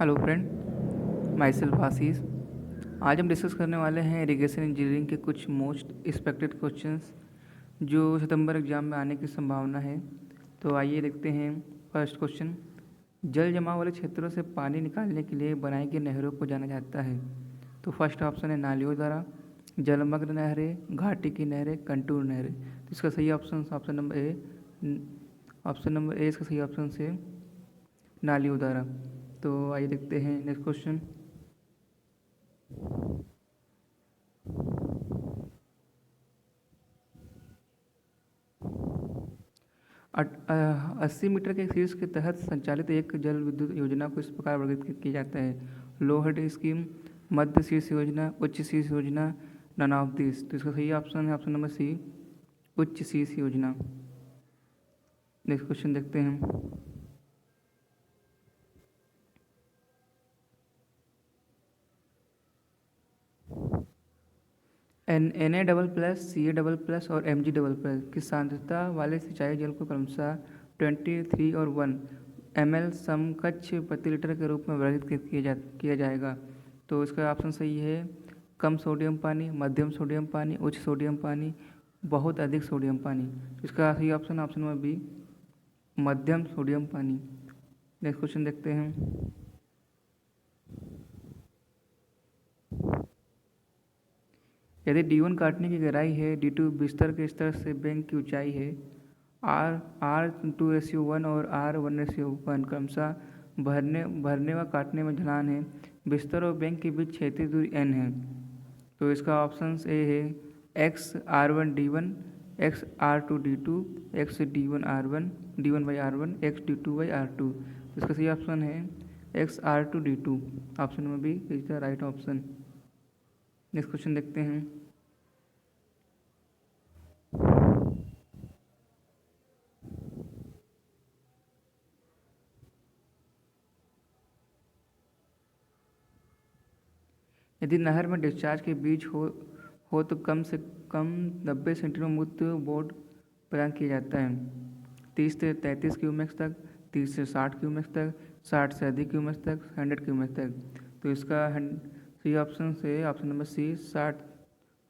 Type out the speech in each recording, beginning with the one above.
Hello friend, my self आशीष। आज हम discuss करने वाले हैं इरिगेशन इंजीनियरिंग के कुछ मोस्ट एक्सपेक्टेड क्वेश्चंस जो सितंबर एग्ज़ाम में आने की संभावना है। तो आइए देखते हैं। फर्स्ट क्वेश्चन, जल जमाव वाले क्षेत्रों से पानी निकालने के लिए बनाई गई नहरों को जाना जाता है। तो फर्स्ट ऑप्शन है नालियों द्वारा, जलमग्न नहरें, घाटी की नहरें, कंटूर नहरें। तो इसका सही ऑप्शन ऑप्शन नंबर ए इसका सही ऑप्शन से नालियों द्वारा। तो आइए देखते हैं नेक्स्ट क्वेश्चन। अस्सी मीटर के शीर्ष के तहत संचालित एक जल विद्युत योजना को इस प्रकार वर्गीकृत किया जाता है: लो हेड स्कीम, मध्य शीर्ष योजना, उच्च शीर्ष योजना, नन ऑफ दिस। तो इसका सही ऑप्शन है ऑप्शन नंबर सी, उच्च शीर्ष योजना। नेक्स्ट क्वेश्चन देखते हैं। Na double plus, Ca double plus और Mg डबल प्लस की सांद्रता वाले सिंचाई जल को क्रमशः 23 और 1 ml समकक्ष प्रति लीटर के रूप में वर्गीकृत किया जाएगा। तो इसका ऑप्शन सही है कम सोडियम पानी, मध्यम सोडियम पानी, उच्च सोडियम पानी, बहुत अधिक सोडियम पानी। इसका सही ऑप्शन ऑप्शन नंबर बी, मध्यम सोडियम पानी। नेक्स्ट क्वेश्चन देखते हैं। यदि D1 काटने की गहराई है, D2 बिस्तर के स्तर से बैंक की ऊंचाई है, R2:1 और R1:1 क्रमशः भरने व काटने में ढलान है, बिस्तर और बैंक के बीच क्षैतिज दूरी n है। तो इसका ऑप्शन ए है XR1D1, XR2D2, XD1R1, D1/R1, XD2/R2। इसका सही ऑप्शन है XR2D2। Option number B is the right option. Next question देखते हैं। यदि नहर में डिस्चार्ज के बीच हो तो कम से कम 90 सेंटीमीटर मुक्त बोर्ड प्रदान किया जाता है। 30 से 33 क्यूमेक्स तक, 30 से 60 क्यूमेक्स तक, 60 से अधिक क्यूमेक्स तक, 100 क्यूमेक्स तक। तो इसका सही ऑप्शन से option number C 60,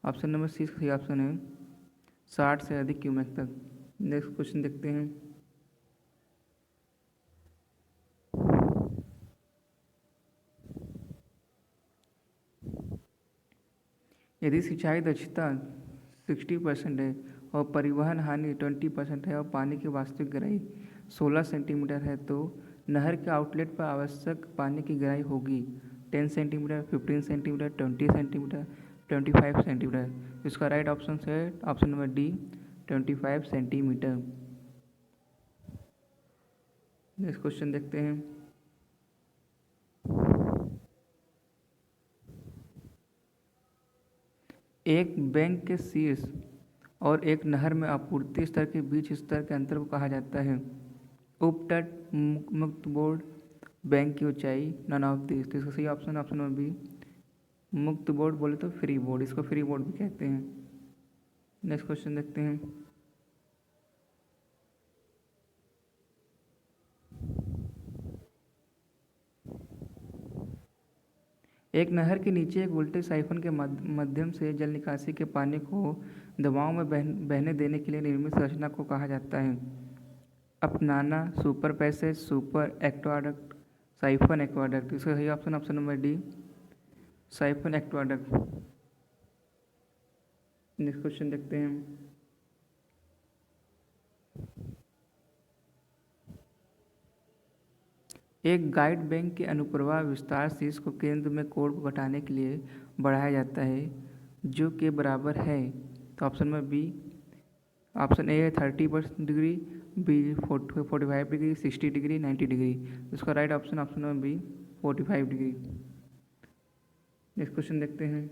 option number C सही ऑप्शन है 60 से अधिक क्यूमेक्स तक। नेक्स्ट क्वेश्चन देखते हैं। यदि सिंचाई दक्षता 60% है और परिवहन हानि 20% है और पानी की वास्तविक गहराई 16 सेंटीमीटर है, तो नहर के आउटलेट पर आवश्यक पानी की गहराई होगी 10 सेंटीमीटर, 15 सेंटीमीटर, 20 सेंटीमीटर, 25 सेंटीमीटर। इसका राइट ऑप्शन है option number D, 25 centimetre. Next question देखते हैं। एक बैंक के शीर्ष और एक नहर में आपूर्ति स्तर के बीच स्तर के अंतर को कहा जाता है: उपतट, मुक्त बोर्ड, बैंक की ऊंचाई, नन ऑफ दिस। तो इसका सही ऑप्शन ऑप्शन नंबर बी, मुक्त बोर्ड बोले तो फ्री बोर्ड, इसको फ्री बोर्ड भी कहते हैं। नेक्स्ट क्वेश्चन देखते हैं। एक नहर के नीचे एक उल्टे साइफन के माध्यम से जल निकासी के पानी को दबाव में बहने देने के लिए निर्मित संरचना को कहा जाता है: अपनाना, super passage, super aqueduct, siphon aqueduct. इसका सही option option number D, siphon aqueduct. Next question देखते हैं। एक गाइड बैंक के अनुप्रवाह विस्तार शीर्ष को केंद्र में कोण को घटाने के लिए बढ़ाया जाता है जो के बराबर है। तो ऑप्शन में बी, ऑप्शन ए है 30 degree, B 45 degree, 60 degree, 90 degree. इसका right option option number B, 45 degree. Next question देखते हैं।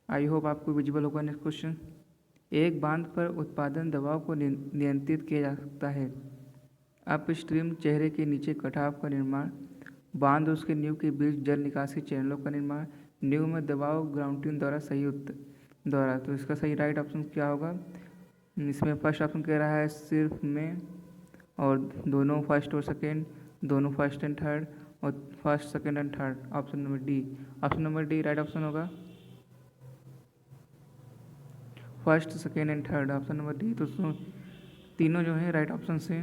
आई होप आपको विजिबल होगा। नेक्स्ट क्वेश्चन, एक बांध पर उत्पादन दबाव को नियंत्रित किया जा सकता है। अप स्ट्रीम चेहरे के नीचे कटाव का निर्माण बांध उसके नींव के बीच जल निकासी चैनलों का निर्माण, नींव में दबाव ग्राउंटिंग द्वारा सही द्वारा। तो इसका सही राइट ऑप्शन क्या होगा? इसमें फर्स्ट ऑप्शन कह रहा है सिर्फ में, और दोनों फर्स्ट और सेकेंड, दोनों फर्स्ट एंड थर्ड, और first second and third. Option number D, option number D right option होगा, first second and third, option number D. तो तीनों जो है राइट ऑप्शन से।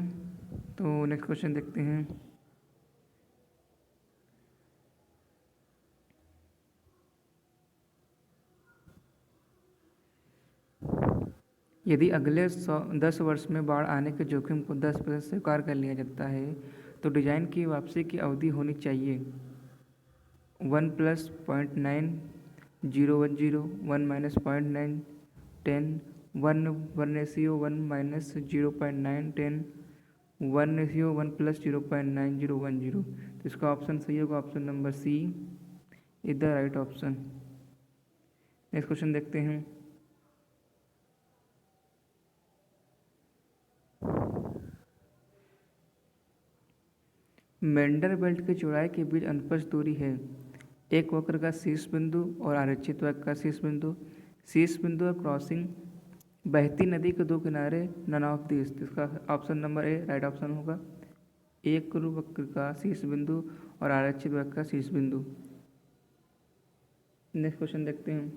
तो नेक्स्ट क्वेश्चन देखते हैं। यदि अगले 10 वर्ष में बाढ़ आने के जोखिम को 10% स्वीकार कर लिया जाता है तो डिजाइन की वापसी की अवधि होनी चाहिए 1 + 0.9010, 1 - 0.910, 1:1 - 0.910, 1:1 + 0.9010। तो इसका ऑप्शन सही होगा, option number C is the right option. Next question देखते हैं। मेंडर बेल्ट की चौड़ाई के बीच अनुप्रस्थ दूरी है एक वक्र का शीर्ष बिंदु और आरक्षित वक्र का शीर्ष बिंदु। शीर्ष बिंदु और क्रॉसिंग बहती नदी के दो किनारे, नन ऑफ दिस। इसका ऑप्शन नंबर ए राइट ऑप्शन होगा, एक वक्र का शीर्ष बिंदु और आरक्षित वक्र का शीर्ष बिंदु। नेक्स्ट क्वेश्चन देखते हैं।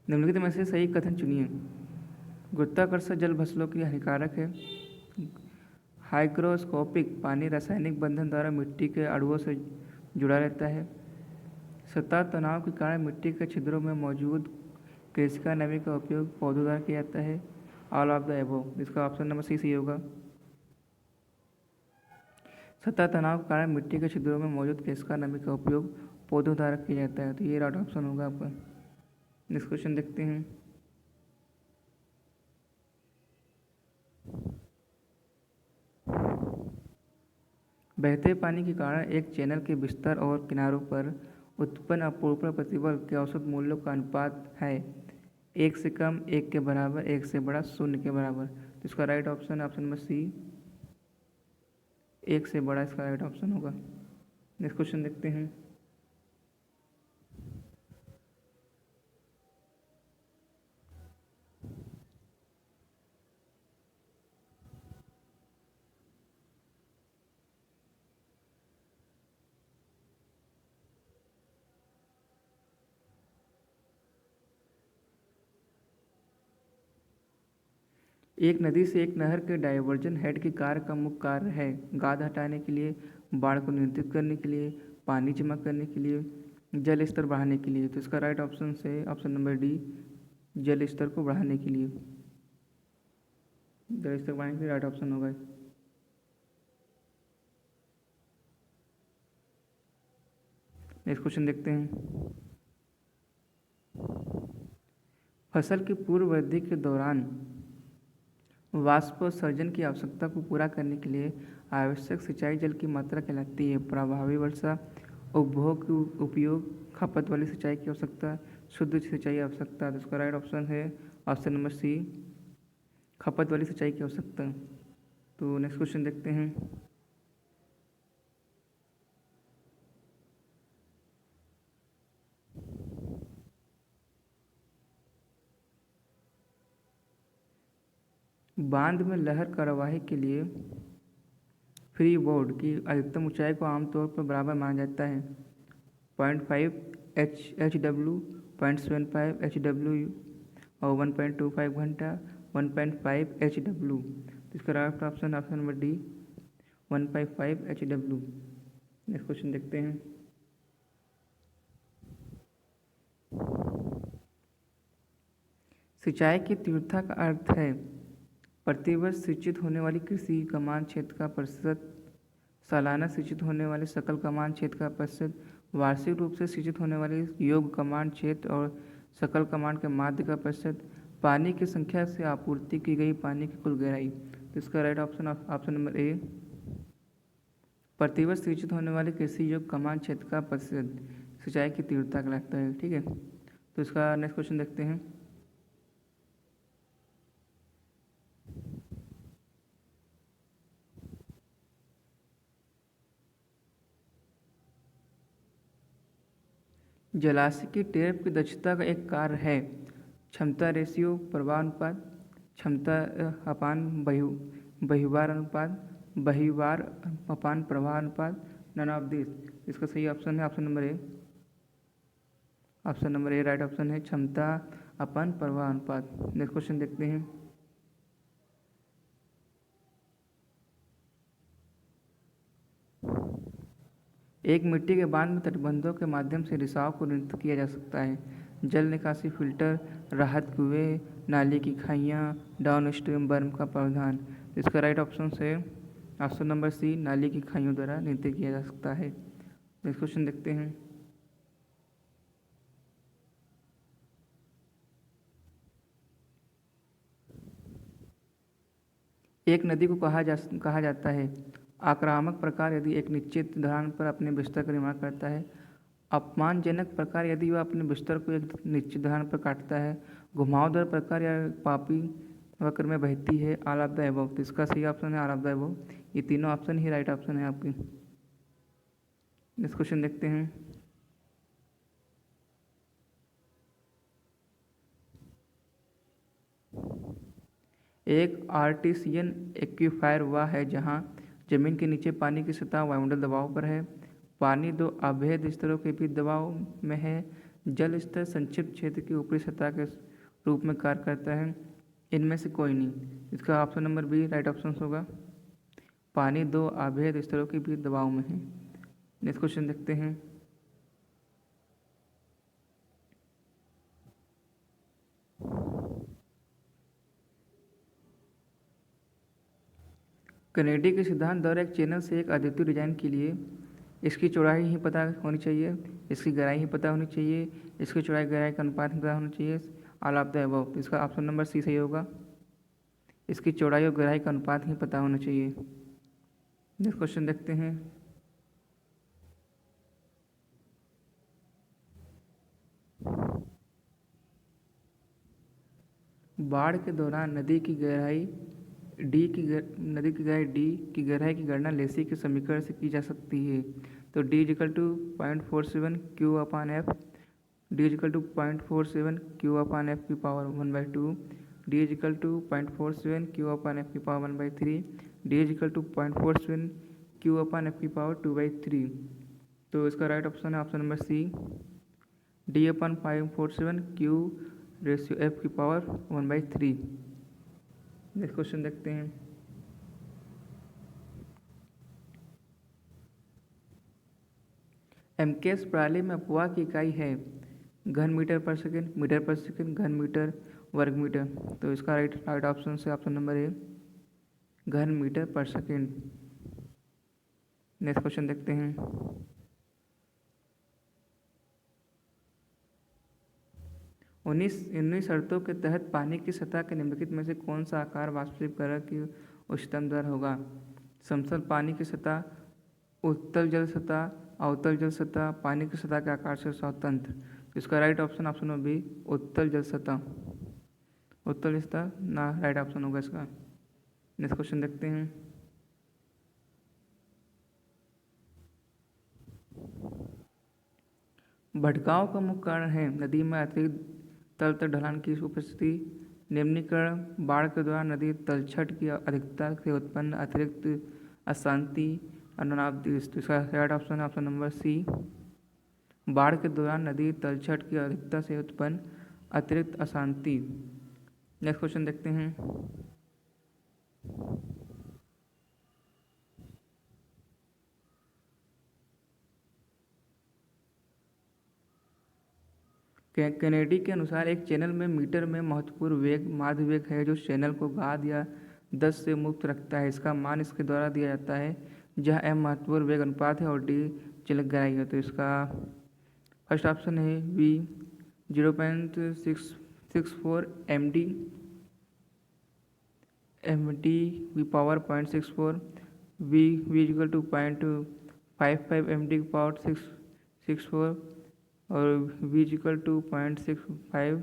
निम्नलिखित में से सही कथन चुनिए। गुरुत्वाकर्षण जल फसलों के लिए हानिकारक है। हाइग्रोस्कोपिक पानी रासायनिक बंधन द्वारा मिट्टी के अणुओं से जुड़ा रहता है। सतह तनाव के कारण मिट्टी के छिद्रों में मौजूद केशिका नमी का उपयोग पौधों द्वारा किया जाता है। All of the above. इसका ऑप्शन नंबर सी सही होगा। सतह तनाव के कारण मिट्टी के छिद्रों में मौजूद केशिका नमी का उपयोग पौधों द्वारा किया जाता है। तो ये राइट ऑप्शन होगा आपका। नेक्स्ट क्वेश्चन देखते हैं। बहते पानी के कारण एक चैनल के बिस्तर और किनारों पर उत्पन्न अपरूपण प्रतिबल के औसत मूल्यों का अनुपात है 1 से कम, 1 के बराबर, 1 से बड़ा, 0 के बराबर। तो इसका right option option number C 1 से बड़ा इसका राइट ऑप्शन होगा। नेक्स्ट क्वेश्चन देखते हैं। एक नदी से एक नहर के डाइवर्जन हेड के कार्य का मुख्य कार्य है गाद हटाने के लिए, बाढ़ को नियंत्रित करने के लिए, पानी जमा करने के लिए, जल स्तर बढ़ाने के लिए। तो इसका राइट ऑप्शन से ऑप्शन नंबर डी जल स्तर को बढ़ाने के लिए, जल स्तर बढ़ाने के लिए राइट ऑप्शन होगा। नेक्स्ट क्वेश्चन देखते हैं। फसल की पूर्व वृद्धि के दौरान वाष्पोत्सर्जन की आवश्यकता को पूरा करने के लिए आवश्यक सिंचाई जल की मात्रा कहलाती है प्रभावी वर्षा, उपभोग उपयोग, खपत वाली सिंचाई की आवश्यकता, शुद्ध सिंचाई आवश्यकता। तो इसका राइट ऑप्शन है ऑप्शन नंबर सी खपत वाली सिंचाई की आवश्यकता। तो नेक्स्ट क्वेश्चन देखते हैं। बांध में लहर कार्यवाही के लिए फ्री बोर्ड की अधिकतम ऊंचाई को आमतौर पर बराबर माना जाता है 0.5 HW, 0.75 HW और 1.25 घंटा, 1.5 HW। तो इसका right option option number D 1.5 HW। Next question देखते हैं। सिंचाई की तीव्रता का अर्थ है प्रतिवर्ष सिंचित होने वाली कृषि कमान क्षेत्र का प्रतिशत, सालाना सिंचित होने वाले सकल कमान क्षेत्र का प्रतिशत, वार्षिक रूप से सिंचित होने वाले योग्य कमान क्षेत्र और सकल कमान के माध्य का प्रतिशत, पानी की संख्या से आपूर्ति की गई पानी की कुल गहराई। तो इसका राइट ऑप्शन ऑप्शन नंबर ए प्रतिवर्ष सिंचित होने वाले कृषि योग्य कमान क्षेत्र का प्रतिशत सिंचाई की तीव्रता कहलाता है। ठीक है, तो इसका नेक्स्ट क्वेश्चन देखते हैं। जलाशय की टैप की दक्षता का एक कार्य है क्षमता रेशियो, प्रवाह अनुपात, क्षमता अपान बहिर्वार अनुपात, बहिर्वार अपान प्रवाह अनुपात, नन ऑफ दिस। इसका सही ऑप्शन है ऑप्शन नंबर ए। ऑप्शन नंबर ए राइट ऑप्शन है क्षमता अपान प्रवाह अनुपात। नेक्स्ट क्वेश्चन देखते हैं। एक मिट्टी के बांध में तटबंधों के माध्यम से रिसाव को नियंत्रित किया जा सकता है। जल निकासी फिल्टर, राहत कुएं, नाली की खाइयाँ, डाउन स्ट्रीम बर्म का प्रावधान। इसका राइट ऑप्शन है ऑप्शन नंबर सी, नाली की खाइयों द्वारा नियंत्रित किया जा सकता है। नेक्स्ट क्वेश्चन देखते हैं। एक नदी को कहा जाता है आक्रामक प्रकार यदि एक निश्चित ढलान पर अपने बिस्तर का निर्माण करता है, अपमानजनक प्रकार यदि वह अपने बिस्तर को एक निश्चित ढलान पर काटता है, घुमावदार प्रकार या पापी वक्र में बहती है, ऑल ऑफ द अबव। तो इसका सही ऑप्शन है ऑल ऑफ द अबव। ये तीनों ऑप्शन ही राइट ऑप्शन है आपकी। नेक्स्ट क्वेश्चन देखते हैं। एक आर्टिसियन एक्वीफायर वह है जहां जमीन के नीचे पानी की सतह वायुमंडल दबाव पर है, पानी दो अभेद स्तरों के बीच दबाव में है, जल स्तर संक्षिप्त क्षेत्र की ऊपरी सतह के रूप में कार्य करता है, इनमें से कोई नहीं। इसका option number B right option होगा। पानी दो अभेद स्तरों के बीच दबाव में है। नेक्स्ट क्वेश्चन देखते हैं। कैनेडी के सिद्धांत द्वारा एक चैनल से एक अद्वितीय डिजाइन के लिए इसकी चौड़ाई ही पता होनी चाहिए, इसकी गहराई ही पता होनी चाहिए, इसकी चौड़ाई गहराई का अनुपात ही पता होना चाहिए, ऑल ऑफ द अबव। इसका ऑप्शन नंबर सी सही होगा। इसकी चौड़ाई और गहराई का अनुपात ही पता होना चाहिए। नेक्स्ट क्वेश्चन देखते हैं। बाढ़ के दौरान नदी की गहराई डी की गहराई की गणना लेसी के समीकरण से की जा सकती है। तो D is equal to 0.47 Q upon F, D is equal to 0.47 Q upon F की power 1/2, D is equal to 0.47 Q upon F की power 1/3, D is equal to 0.47 Q upon F की पावर 2/3। तो इसका राइट ऑप्शन है option number C, D upon 547 Q ratio F की power 1/3। Next question देखते हैं। MKS प्रणाली में अपवाह की इकाई है घन मीटर पर सेकेंड, मीटर पर सेकेंड, घन मीटर, वर्ग मीटर। तो इसका राइट ऑप्शन से ऑप्शन नंबर ए, घन मीटर पर सेकेंड। नेक्स्ट क्वेश्चन देखते हैं। उन्नीस शर्तों के तहत पानी की सतह के निम्नलिखित में से कौन सा आकार वाष्पीकरण की उच्चतम दर होगा? समतल पानी की सतह, उत्तल जल सतह, अवतल जल सतह, पानी की सतह के आकार से स्वतंत्र। इसका right option option number B, उत्तल जल सतह। उत्तल सतह ना राइट ऑप्शन होगा इसका। नेक्स्ट क्वेश्चन देखते हैं। भटकाव का मुख्य कारण है नदी में अतिरिक्त तल तक ढलान की उपस्थिति, निम्नीकरण, बाढ़ के दौरान नदी तलछट की अधिकता से उत्पन्न अतिरिक्त अशांति, नन ऑफ दिस। तो इसका राइट ऑप्शन है ऑप्शन नंबर सी, बाढ़ के दौरान नदी तलछट की अधिकता से उत्पन्न अतिरिक्त अशांति। नेक्स्ट क्वेश्चन देखते हैं। कैनेडी के अनुसार एक चैनल में मीटर में महत्वपूर्ण वेग माध्य वेग है जो चैनल को गाद या दस्त से मुक्त रखता है। इसका मान इसके द्वारा दिया जाता है जहाँ एम महत्वपूर्ण वेग अनुपात है और डी चलक गहराई है। तो इसका फर्स्ट ऑप्शन है वी 0.664 MD की power 0.64, V equal to 0.55 MD की पावर 664 और v इक्वल टू 0.65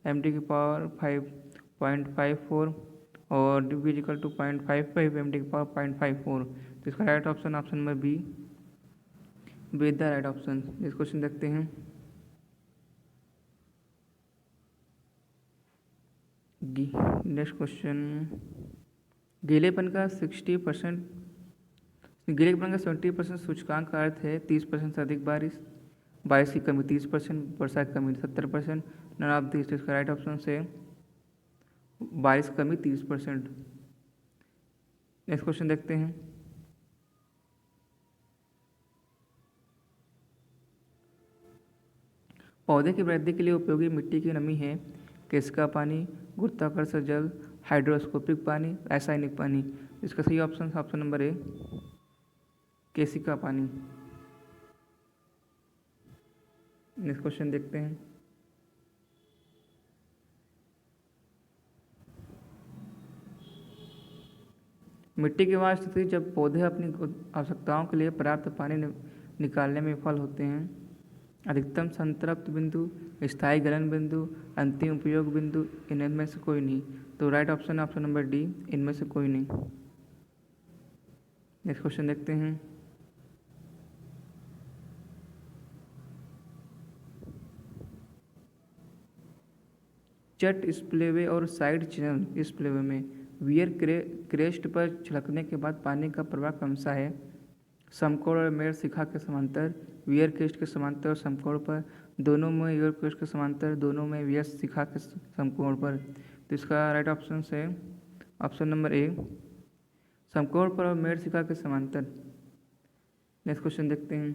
MD की पावर 5.54 और v इक्वल टू 0.55 MD की पावर 0.54। तो इसका right option option number B, the right option. इस क्वेश्चन देखते हैं। डी। नेक्स्ट क्वेश्चन, गीलेपन का 60% गीलेपन का 70% सूचकांक का अर्थ है 30% से अधिक बारिश, बारिश की कमी 30%, वर्षा की कमी 70%। नन ऑफ दिस, इसका राइट ऑप्शन से बारिश की कमी 30%। नेक्स्ट क्वेश्चन देखते हैं, पौधे की वृद्धि के लिए उपयोगी मिट्टी की नमी है किसका पानी, गुरुत्वाकर्षण जल, हाइड्रोस्कोपिक पानी, रासायनिक पानी। इसका सही ऑप्शन ऑप्शन नंबर ए, केसिका पानी। नेक्स्ट क्वेश्चन देखते हैं, मिट्टी की वह स्थिति जब पौधे अपनी आवश्यकताओं के लिए पर्याप्त पानी निकालने में विफल होते हैं। अधिकतम संतृप्त बिंदु, स्थायी गलन बिंदु, अंतिम उपयोग बिंदु, इनमें से कोई नहीं। तो राइट ऑप्शन है ऑप्शन नंबर डी, इनमें से कोई नहीं। नेक्स्ट क्वेश्चन देखते हैं, चट स्प्लेवे और साइड चैनल स्प्लेवे में वियर क्रेस्ट पर छिड़कने के बाद पानी का प्रवाह क्रमशः है समकोण और मेड़ शिखा के समांतर, वियर क्रेस्ट के समांतर और समकोण पर, दोनों में वियर क्रेस्ट के समांतर, दोनों में वियर शिखा के समकोण पर। तो इसका राइट ऑप्शन है ऑप्शन नंबर ए, समकोण पर और मेड़ शिखा के समांतर। नेक्स्ट क्वेश्चन देखते हैं,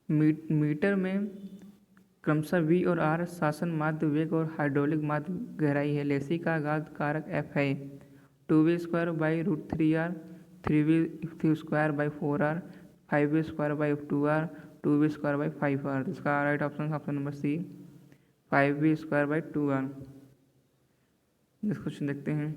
मीटर में क्रमशः वी और आर शासन माध्य वेग और हाइड्रोलिक माध्य गहराई है। लेसी का आघात कारक एफ है 2v²/√3r, 3v²/4r, 5v²/2r, 2v²/5r। इसका right option option number C, 5v²/2r। Next question देखते हैं,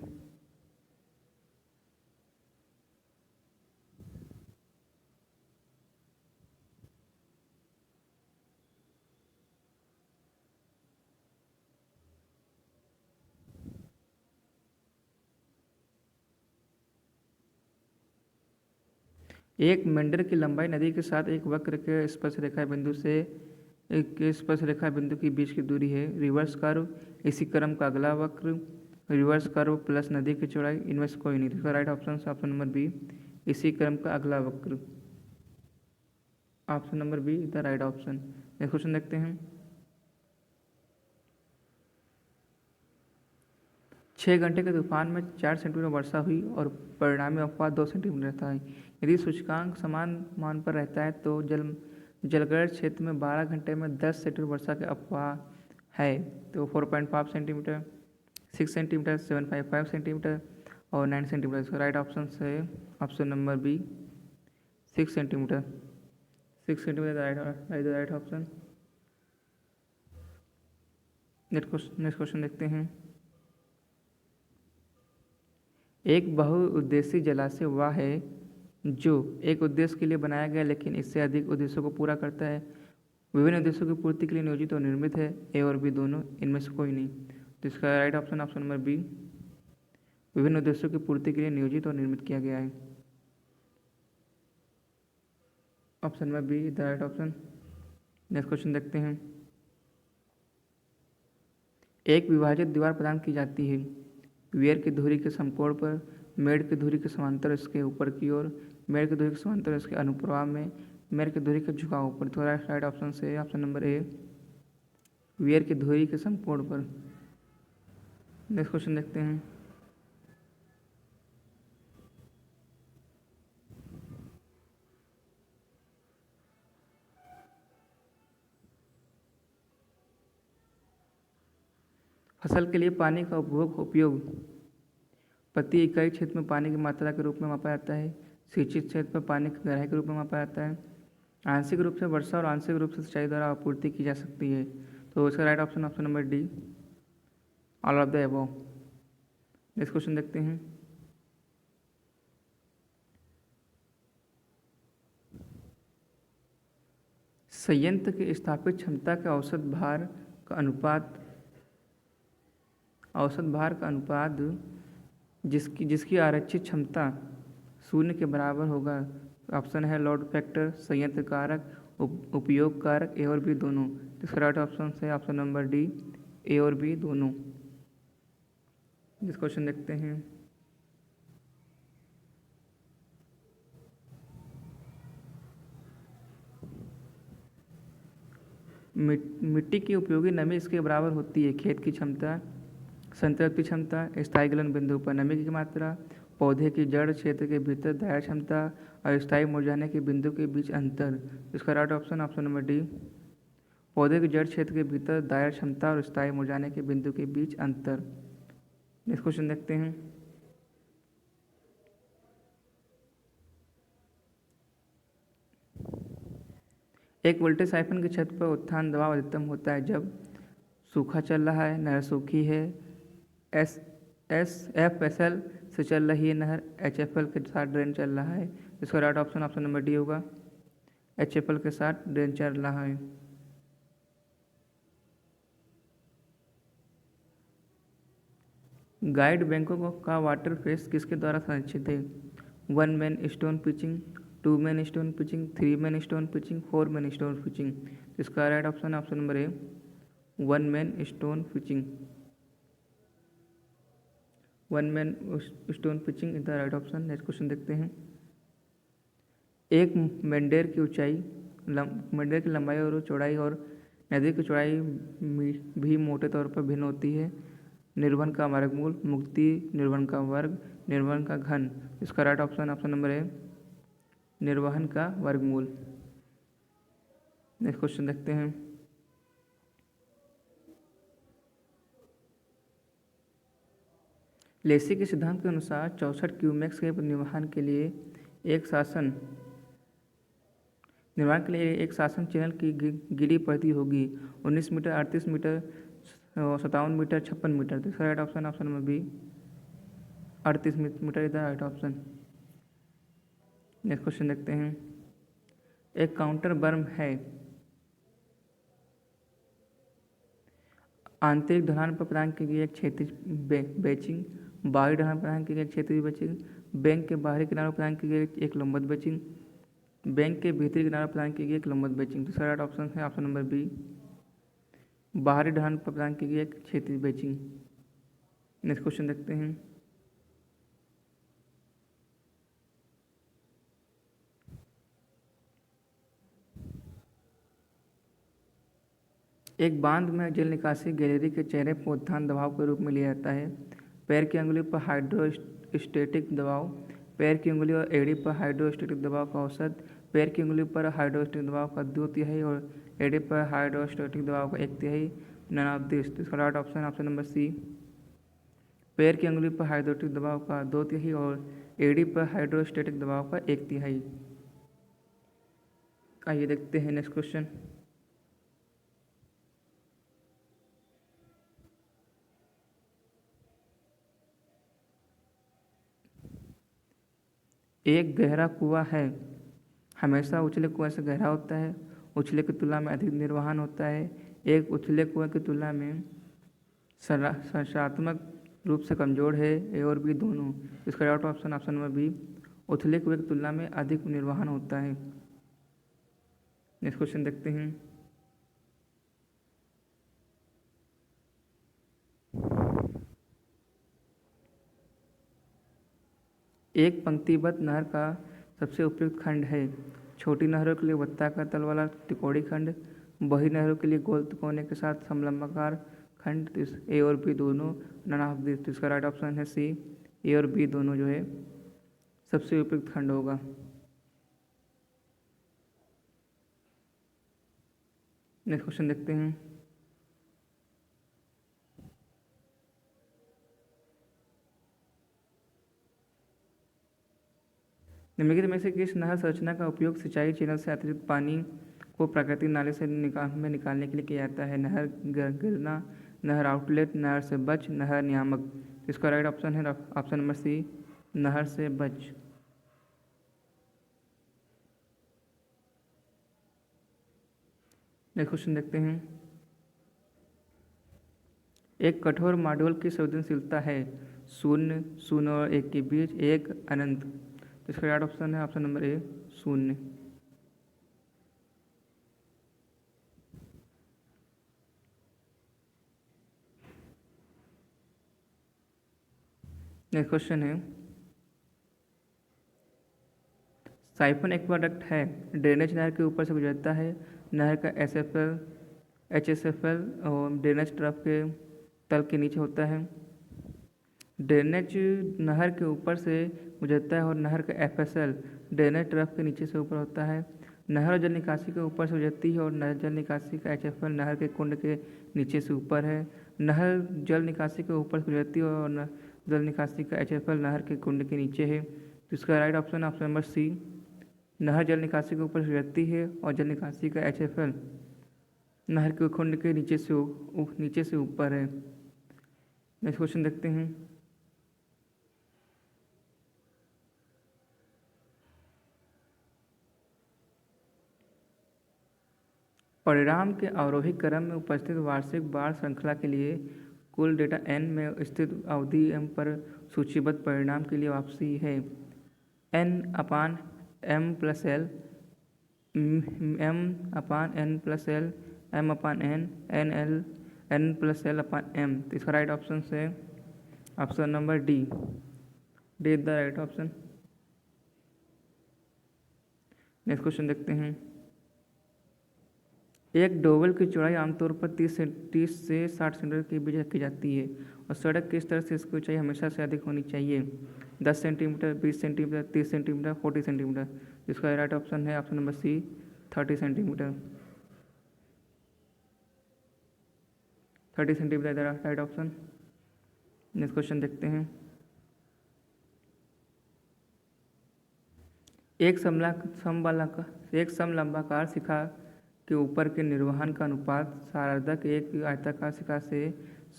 एक मेंडर की लंबाई नदी के साथ एक वक्र के स्पर्शरेखा बिंदु से एक स्पर्शरेखा बिंदु के बीच की दूरी है। रिवर्स कर्व, इसी क्रम का अगला वक्र, रिवर्स कर्व प्लस नदी की चौड़ाई, इनमें से कोई नहीं। इसका right option option number B, इसी क्रम का अगला वक्र। Option number B the right option. Next question देखते हैं, 6 घंटे के तूफान में 4 सेंटीमीटर वर्षा हुई और परिणामी अपवाह 2 सेंटीमीटर था। यदि सूचकांक समान मान पर रहता है तो जलग्रहण क्षेत्र में 12 घंटे में 10 सेंटीमीटर वर्षा के अपवाह है। तो 4.5 सेंटीमीटर, 6 सेंटीमीटर, 7.5 सेंटीमीटर और 9 सेंटीमीटर। इसका राइट ऑप्शन है option number B, 6 centimetre. 6 centimetre right option. Next question देखते हैं, एक बहुउद्देशीय जलाशय वह है जो एक उद्देश्य के लिए बनाया गया लेकिन इससे अधिक उद्देश्यों को पूरा करता है, विभिन्न उद्देश्यों की पूर्ति के लिए नियोजित और निर्मित है। ए और बी दोनों, इनमें से कोई नहीं। तो इसका right option option number B, विभिन्न उद्देश्यों की पूर्ति के लिए नियोजित और निर्मित किया गया है। Option number B the right option. Next question देखते हैं, एक विभाजित दीवार प्रदान की जाती है वियर की धुरी के समकोण पर, मेड़ की धुरी के समांतर इसके ऊपर की ओर, मेड़ की धुरी के समांतर इसके अनुप्रवाह में, मेड़ की धुरी के झुकाव पर। तो राइट ऑप्शन से ऑप्शन नंबर ए, वियर की धुरी के समकोण पर। नेक्स्ट क्वेश्चन देखते हैं, फसल के लिए पानी का उपयोग प्रति इकाई क्षेत्र में पानी की मात्रा के रूप में मापा जाता है। सिंचित क्षेत्र में पानी की गहराई के रूप में मापा जाता है। आंशिक रूप से वर्षा और आंशिक रूप से सिंचाई द्वारा आपूर्ति की जा सकती है। तो इसका right option option number D, all of the above. Next question देखते हैं, संयंत्र की स्थापित क्षमता के औसत भार का अनुपात जिसकी आरक्षित क्षमता 0 के बराबर होगा। ऑप्शन है लोड फैक्टर, संयंत्र कारक, उपयोग कारक ए और बी दोनों। इसका राइट ऑप्शन है ऑप्शन नंबर डी, ए और बी दोनों। जिस क्वेश्चन देखते हैं, मिट्टी की उपयोगी नमी इसके बराबर होती है। खेत की क्षमता, संतृप्ति क्षमता, स्थायी गलन बिंदु पर नमी की मात्रा, पौधे की जड़ क्षेत्र के भीतर दायर क्षमता और स्थायी मुरझाने के बिंदु के बीच अंतर। इसका right option option number D, पौधे की जड़ क्षेत्र के भीतर दायर क्षमता और स्थायी मुरझाने के बिंदु के बीच अंतर। नेक्स्ट क्वेश्चन देखते हैं, एक वोल्टेज साइफन की छत पर उत्थान दबाव अधिकतम होता है जब सूखा चल रहा है, नहर सूखी है, SFSL से चल रही है नहर, HFL के साथ ड्रेन चल रहा है। इसका right option option number D होगा, HFL के साथ ड्रेन चल रहा है। गाइड बैंकों का वाटर फेस किसके द्वारा संरक्षित है? 1 man stone pitching, 2 man stone pitching, 3 man stone pitching, 4 man stone pitching. इसका राइट ऑप्शन है option number A, 1 man stone pitching. 1 man stone pitching is the right option. Next question देखते हैं, एक मेंढेर की ऊंचाई, मेंढेर की लंबाई और चौड़ाई और नदी की चौड़ाई भी मोटे तौर पर भिन्न होती है। निर्वहन का वर्गमूल, मुक्ति निर्वहन का वर्ग, निर्वहन का घन। इसका राइट ऑप्शन ऑप्शन नंबर ए, निर्वहन का वर्गमूल। नेक्स्ट क्वेश्चन देखते हैं, लेसी के सिद्धांत के अनुसार 64 क्यूमेक्स के निर्वहन के लिए एक शासन चैनल की गिरी पड़ती होगी 19 मीटर, 38 मीटर, 57 मीटर, 56 मीटर। तो इसका right option option number B, 38 metre is the right option. Next question देखते हैं, एक काउंटर बर्म है, आंतरिक ढलान पर प्रदान की गई एक क्षैतिज बेचिंग, बाहरी ढलान प्रदान की गई एक क्षैतिज बेचिंग, बैंक के बाहरी किनारों प्रदान की गई एक लंबवत बेचिंग, बैंक के भीतरी किनारों प्रदान की गई एक लंबवत बेचिंग। दूसरा राइट ऑप्शन है ऑप्शन नंबर बी, बाहरी ढलान पर प्रदान की गई एक क्षैतिज बेचिंग। नेक्स्ट क्वेश्चन देखते हैं, एक बांध में जल निकासी गैलरी के चेहरे पर उत्थान दबाव के रूप में लिया जाता है। पैर की अंगुली पर हाइड्रोस्टेटिक दबाव, पैर की अंगुली और एड़ी पर हाइड्रोस्टेटिक दबाव का औसत, पैर की अंगुली पर हाइड्रोस्टेटिक दबाव का 2/3 और एड़ी पर हाइड्रोस्टेटिक दबाव का 1/3। None of this. इसका right option option number C, पैर की अंगुली पर हाइड्रोस्टेटिक दबाव का 2/3 और एड़ी पर हाइड्रोस्टेटिक दबाव का 1/3। आइए देखते हैं नेक्स्ट क्वेश्चन, एक गहरा कुआं है, हमेशा उछले कुएं से गहरा होता है, उछले की तुलना में अधिक निर्वहन होता है। एक उछले कुएं की तुलना में संरचनात्मक रूप से कमजोर है, ए और बी दोनों। इसका right option option number B, उछले कुएं की तुलना में अधिक निर्वहन होता है। नेक्स्ट क्वेश्चन देखते हैं, एक पंक्तिबद्ध नहर का सबसे उपयुक्त खंड है, छोटी नहरों के लिए वृत्ताकार तल वाला त्रिकोणीय खंड, बड़ी नहरों के लिए गोल तिकोने के साथ समलंबाकार खंड। ए और बी दोनों, नन ऑफ दिस। इसका राइट ऑप्शन है सी, ए और बी दोनों जो है सबसे उपयुक्त खंड होगा। नेक्स्ट क्वेश्चन देखते हैं, निम्नलिखित में से किस नहर संरचना का उपयोग सिंचाई चैनल से अतिरिक्त पानी को प्राकृतिक नाले से निकालने के लिए किया जाता है? नहर गिरना, नहर आउटलेट, नहर से बच, नहर नियामक। इसका राइट ऑप्शन है ऑप्शन नंबर सी, नहर से बच। नेक्स्ट क्वेश्चन देखते हैं, एक कठोर मॉड्यूल की संवेदनशीलता है 0, 0 और 1 के बीच, 1, अनंत। इसका राइट ऑप्शन है ऑप्शन नंबर ए, 0। नेक्स्ट क्वेश्चन है, साइफन एक्वाडक्ट है, ड्रेनेज नहर के ऊपर से गुजरता है। नहर का SFL HSFL और ड्रेनेज ट्रफ के तल के नीचे होता है। ड्रेनेज नहर के ऊपर से गुजरता है और नहर का FSL ड्रेनेज ट्रफ के नीचे से ऊपर होता है। नहर और जल निकासी के ऊपर से गुजरती है और नहर जल निकासी का HFL नहर के कुंड के नीचे से ऊपर है। नहर जल निकासी के ऊपर से गुजरती है और जल निकासी का HFL नहर के कुंड के नीचे है। तो इसका राइट ऑप्शन है ऑप्शन नंबर सी, नहर जल निकासी के ऊपर से गुजरती है और जल निकासी का HFL नहर के कुंड के नीचे से ऊपर है। नेक्स्ट क्वेश्चन देखते हैं, परिणाम के आरोही क्रम में उपस्थित वार्षिक बाढ़ श्रृंखला के लिए कुल डेटा n में स्थित अवधि m पर सूचीबद्ध परिणाम के लिए वापसी है। n/m+l, m/n+l, m/n, n+l/m। तो इसका राइट ऑप्शन है option number D is the right option. Next question देखते हैं, एक डोवेल की चौड़ाई आमतौर पर 30 से 60 सेंटीमीटर के बीच रखी जाती है और सड़क की स्तर से इसकी ऊंचाई हमेशा से अधिक होनी चाहिए। 10 सेंटीमीटर, 20 सेंटीमीटर, 30 सेंटीमीटर, 40 सेंटीमीटर। इसका राइट ऑप्शन है option number C 30 centimetre. 30 centimetre right option. Next question देखते हैं, एक समलंबाकार शिखा के ऊपर के निर्वहन का अनुपात सारर्धक एक आयताकार शिखा से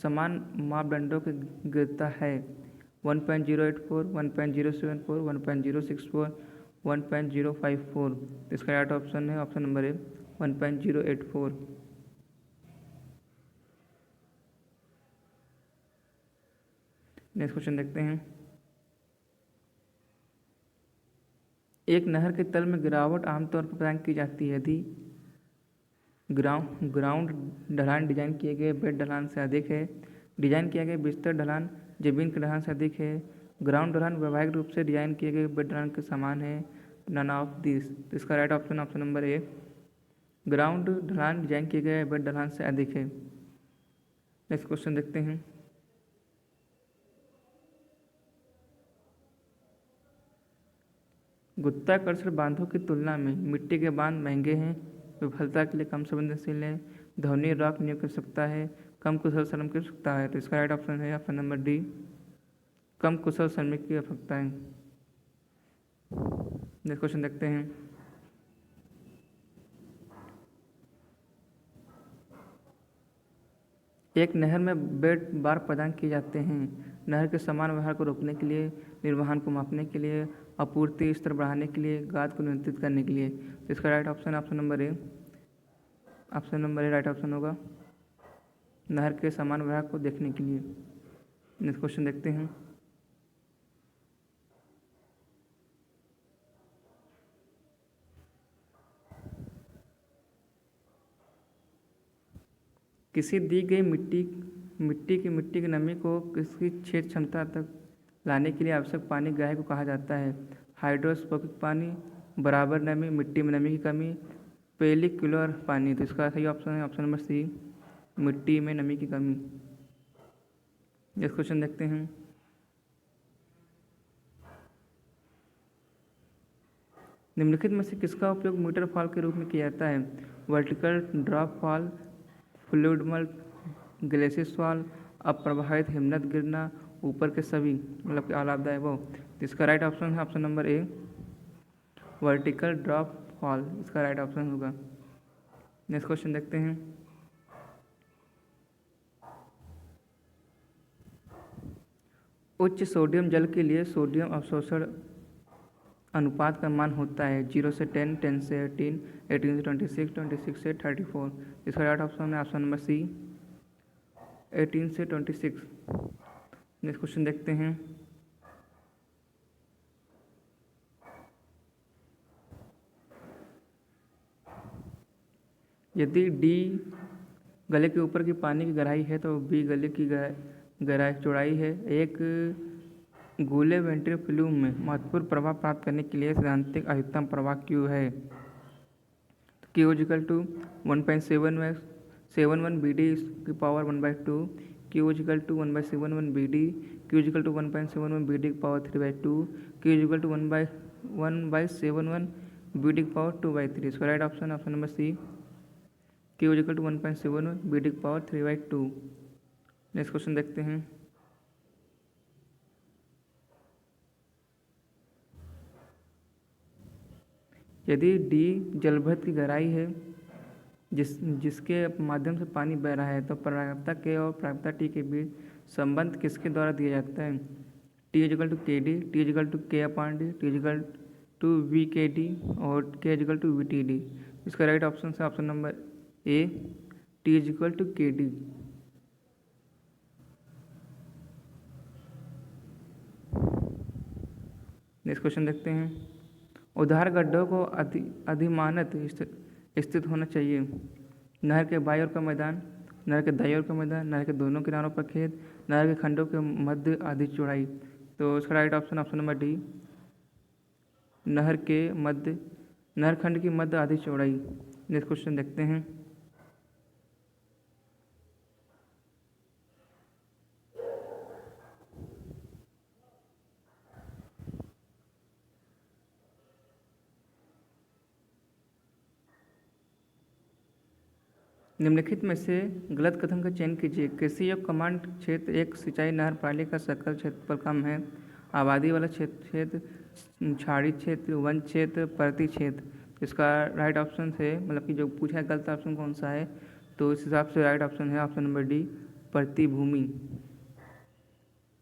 समान मापदंडों के गिरता है। 1.084, 1.074, 1.064, 1.054। इसका राइट ऑप्शन है ऑप्शन नंबर ए 1.084। नेक्स्ट क्वेश्चन देखते हैं, एक नहर के तल में गिरावट आमतौर पर प्रदान की जाती है यदि ग्राउंड ढलान डिजाइन किए गए बेड ढलान से अधिक है, डिजाइन किया गया बिस्तर ढलान जमीन के ढलान से अधिक है, ग्राउंड ढलान वैवाहिक रूप से डिजाइन किए गए बेड ढलान के समान है, नन ऑफ दिस। तो इसका राइट ऑप्शन ऑप्शन नंबर ए ग्राउंड ढलान डिजाइन किए गए बेड ढलान से अधिक है। नेक्स्ट क्वेश्चन देखते हैं, गुरुत्वाकर्षण बांधों की तुलना में मिट्टी के बांध महंगे हैं, विफलता के लिए कम संवेदनशील है, ध्वनि रॉक नियुक्त कर सकता है, कम कुशल श्रमिक की आवश्यकता है। तो इसका राइट ऑप्शन है ऑप्शन नंबर डी कम कुशल श्रमिक की आवश्यकता है। नेक्स्ट क्वेश्चन देखते हैं, एक नहर में बेड बार प्रदान किए जाते हैं नहर के समान व्यवहार को रोकने के लिए, निर्वहन को मापने के लिए, आपूर्ति स्तर बढ़ाने के लिए, गाद को नियंत्रित करने के लिए। तो इसका राइट ऑप्शन ऑप्शन नंबर ए राइट ऑप्शन होगा, नहर के समान व्यवहार को देखने के लिए। नेक्स्ट क्वेश्चन देखते हैं, किसी दी गई मिट्टी की नमी को किसी छेद क्षमता तक लाने के लिए आवश्यक पानी ग्राही को कहा जाता है। हाइड्रोस्कोपिक पानी, बराबर नमी, मिट्टी में नमी की कमी, पेलिकुलर पानी। तो इसका सही ऑप्शन है ऑप्शन नंबर सी मिट्टी में नमी की कमी। नेक्स्ट क्वेश्चन देखते हैं, निम्नलिखित में से किसका उपयोग मीटर फॉल के रूप में किया जाता है? वर्टिकल ड्रॉप फॉल, फ्लूइडमल ग्लेसिस फॉल, अप्रवाहित हिमनद गिरना, ऊपर के सभी मतलब लाभदायक वो। इसका राइट ऑप्शन है ऑप्शन नंबर ए वर्टिकल ड्रॉप फॉल। इसका राइट ऑप्शन होगा। नेक्स्ट क्वेश्चन देखते हैं, उच्च सोडियम जल के लिए सोडियम अवशोषण अनुपात का मान होता है 0 से 10, 10 से 18, 18 से 26, 26 से 34। इसका राइट ऑप्शन है ऑप्शन नंबर सी 18 से 26। नेक्स्ट क्वेश्चन देखते हैं, यदि डी गले के ऊपर की पानी की गहराई है तो बी गले की गहराई चौड़ाई है। एक गोले वेंट्रिकुलम में महत्वपूर्ण प्रभाव प्राप्त करने के लिए सैद्धांतिक अधिकतम प्रवाह क्यू है। Q is equal to 1.71 B D की power 1/2, Q is equal to 1/71 B D, Q is equal to 1.71 B D की power 3/2, Q is equal to 1/71 B D की पावर 2/3। इसका right option number C, Q is equal to 1.71 B D की power 3/2। Next question देखते हैं। यदि D जलभृत की गहराई है जिसके माध्यम से पानी बह रहा है तो प्रायिकता के और प्रायिकता टी के बीच संबंध किसके द्वारा दिया जाता है? T is equal to K D, T is equal to K upon D, T is equal to V K D और K is equal to V T D. इसका राइट ऑप्शन है option number A, T is equal to K D. Next question देखते हैं। उधार गड्ढों को अधिमानत स्थित होना चाहिए। नहर के बाईं ओर का मैदान, नहर के दाईं ओर का मैदान, नहर के दोनों किनारों पर खेत, नहर के खंडों के मध्य आधी चौड़ाई। तो इसका राइट ऑप्शन नंबर डी, नहर खंड की मध्य आधी चौड़ाई। नेक्स्ट क्वेश्चन देखते हैं। निम्नलिखित में से गलत कथन का चयन कीजिए। कृषि योग कमांड क्षेत्र एक सिंचाई नहर प्रणाली का सकल क्षेत्रफल कम है। आबादी वाला क्षेत्र, छाड़ी क्षेत्र, वन क्षेत्र, पर्वतीय क्षेत्र। इसका राइट ऑप्शन है, मतलब कि जो पूछा है गलत ऑप्शन कौन सा है, तो इस हिसाब से राइट ऑप्शन है ऑप्शन नंबर डी, प्रतिभूमि।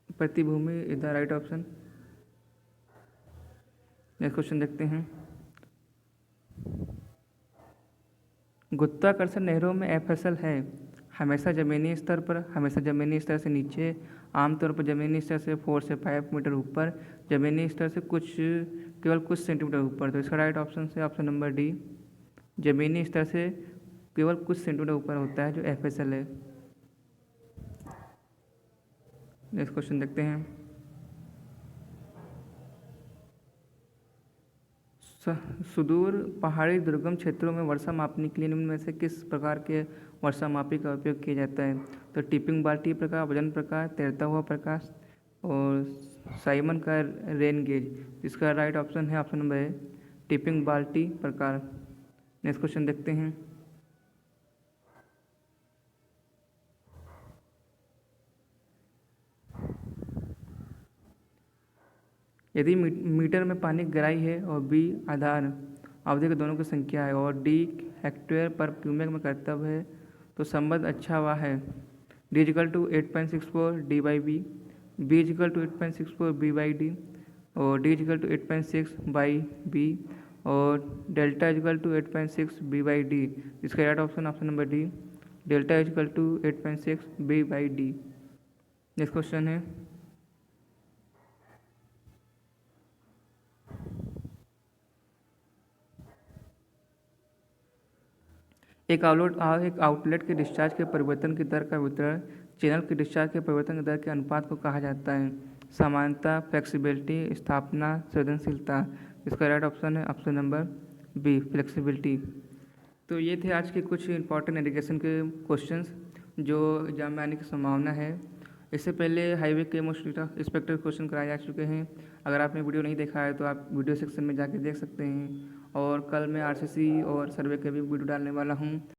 प्रतिभूमि is the right option. Next question देखते हैं। गुरुत्वाकर्षण नहरों में एफएसएल है हमेशा ज़मीनी स्तर पर, हमेशा ज़मीनी स्तर से नीचे, आमतौर पर ज़मीनी स्तर से 4 से 5 मीटर ऊपर, ज़मीनी स्तर से केवल कुछ सेंटीमीटर ऊपर। तो इसका राइट ऑप्शन है ऑप्शन नंबर डी, ज़मीनी स्तर से केवल कुछ सेंटीमीटर ऊपर होता है जो एफएसएल है। नेक्स्ट क्वेश्चन देखते हैं। सुदूर पहाड़ी दुर्गम क्षेत्रों में वर्षा मापने के लिए निम्न में से किस प्रकार के वर्षा मापी का उपयोग किया जाता है? तो टिपिंग बाल्टी प्रकार, वजन प्रकार, तैरता हुआ प्रकाश और साइमन का रेन गेज। इसका राइट ऑप्शन है ऑप्शन नंबर ए, टिपिंग बाल्टी प्रकार। नेक्स्ट क्वेश्चन देखते हैं। यदि मीटर में पानी की गहराई है और बी आधार अवधि के दोनों की संख्या है और डी हेक्टेयर पर क्यूमेक में कर्तव्य है तो संबंध अच्छा हुआ है। D is equal to 8.64 D by B is equal to 8.64 B by D और D is equal to 8.6 by B और delta is equal to 8.6 B by D. इसका right option option number D, delta is equal to 8.6 B by D. Next question है। एक outlet के discharge के परिवर्तन की दर का वितरण चैनल के डिस्चार्ज के परिवर्तन की दर के अनुपात को कहा जाता है। समानता, फ्लेक्सिबिलिटी, स्थापना, संवेदनशीलता। इसका राइट ऑप्शन है ऑप्शन नंबर बी, फ्लेक्सिबिलिटी। तो ये थे आज के कुछ इंपॉर्टेंट इरिगेशन के क्वेश्चंस जो एग्जाम में आने की संभावना है। इससे पहले हाईवे के मोस्ट एक्सपेक्टेड क्वेश्चन कराए जा चुके हैं। अगर आपने वीडियो नहीं देखा है तो आप वीडियो सेक्शन में जाके देख सकते हैं। और कल मैं आरसीसी और सर्वे के भी वीडियो डालने वाला हूँ।